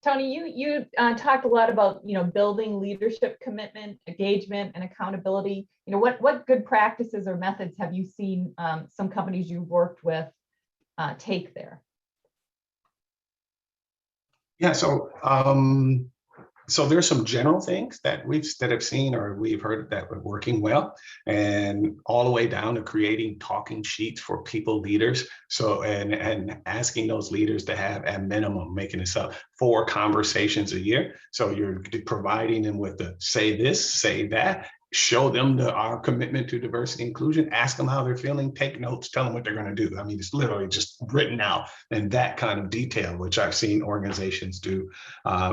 Tony, you talked a lot about building leadership commitment, engagement, and accountability. What good practices or methods have you seen some companies you've worked with take there? Yeah, so there's some general things that have seen or we've heard that were working well, and all the way down to creating talking sheets for people leaders. So and asking those leaders to have at minimum, making this up, 4 conversations a year. So you're providing them with the say this, say that, show them our commitment to diversity inclusion, ask them how they're feeling, take notes, tell them what they're going to do. I mean, it's literally just written out in that kind of detail, which I've seen organizations do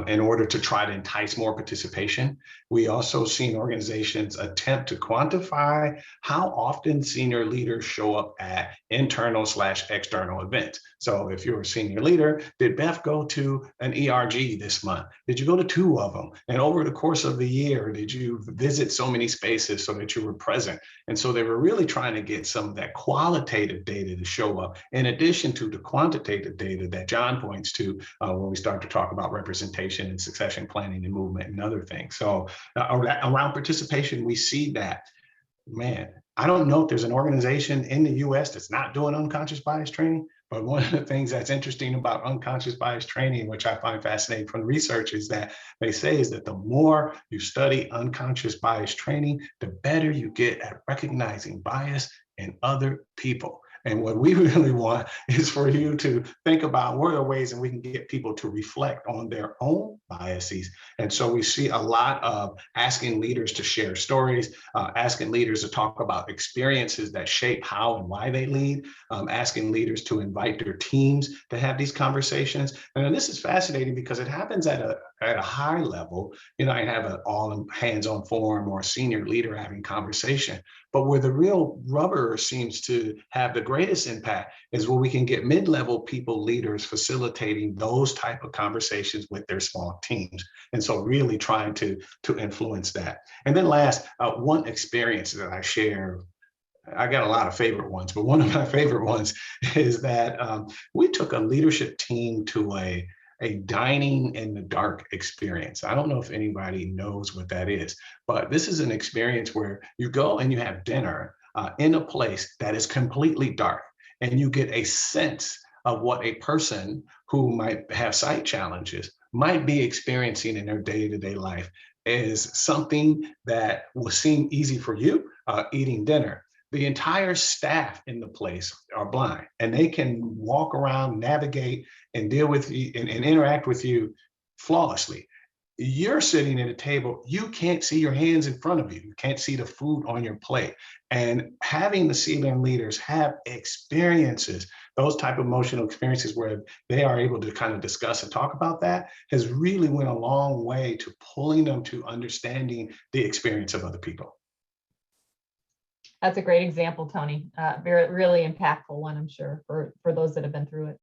in order to try to entice more participation. We also seen organizations attempt to quantify how often senior leaders show up at internal/external events. So if you're a senior leader, did Beth go to an ERG this month? Did you go to 2 of them? And over the course of the year, did you visit so many spaces so that you were present? And so they were really trying to get some of that qualitative data to show up, in addition to the quantitative data that John points to when we start to talk about representation and succession planning and movement and other things. So around participation, we see that, man, I don't know if there's an organization in the US that's not doing unconscious bias training, but one of the things that's interesting about unconscious bias training, which I find fascinating from the research, is that they say is that the more you study unconscious bias training, the better you get at recognizing bias in other people. And what we really want is for you to think about what are the ways that we can get people to reflect on their own biases. And so we see a lot of asking leaders to share stories, asking leaders to talk about experiences that shape how and why they lead, asking leaders to invite their teams to have these conversations. And this is fascinating because it happens at a high level. I have an all hands-on forum or a senior leader having conversation. But where the real rubber seems to have the greatest impact is where we can get mid-level people, leaders, facilitating those type of conversations with their small teams. And so really trying to influence that. And then last, one experience that I share, I got a lot of favorite ones, but one of my favorite ones is that we took a leadership team to a dining in the dark experience. I don't know if anybody knows what that is, but this is an experience where you go and you have dinner in a place that is completely dark, and you get a sense of what a person who might have sight challenges might be experiencing in their day-to-day life is something that will seem easy for you, eating dinner. The entire staff in the place are blind, and they can walk around, navigate, and deal with you and interact with you flawlessly. You're sitting at a table, you can't see your hands in front of you. You can't see the food on your plate. And having the C-level leaders have experiences, those type of emotional experiences where they are able to kind of discuss and talk about that, has really went a long way to pulling them to understanding the experience of other people. That's a great example, Tony. Really impactful one, I'm sure, for those that have been through it.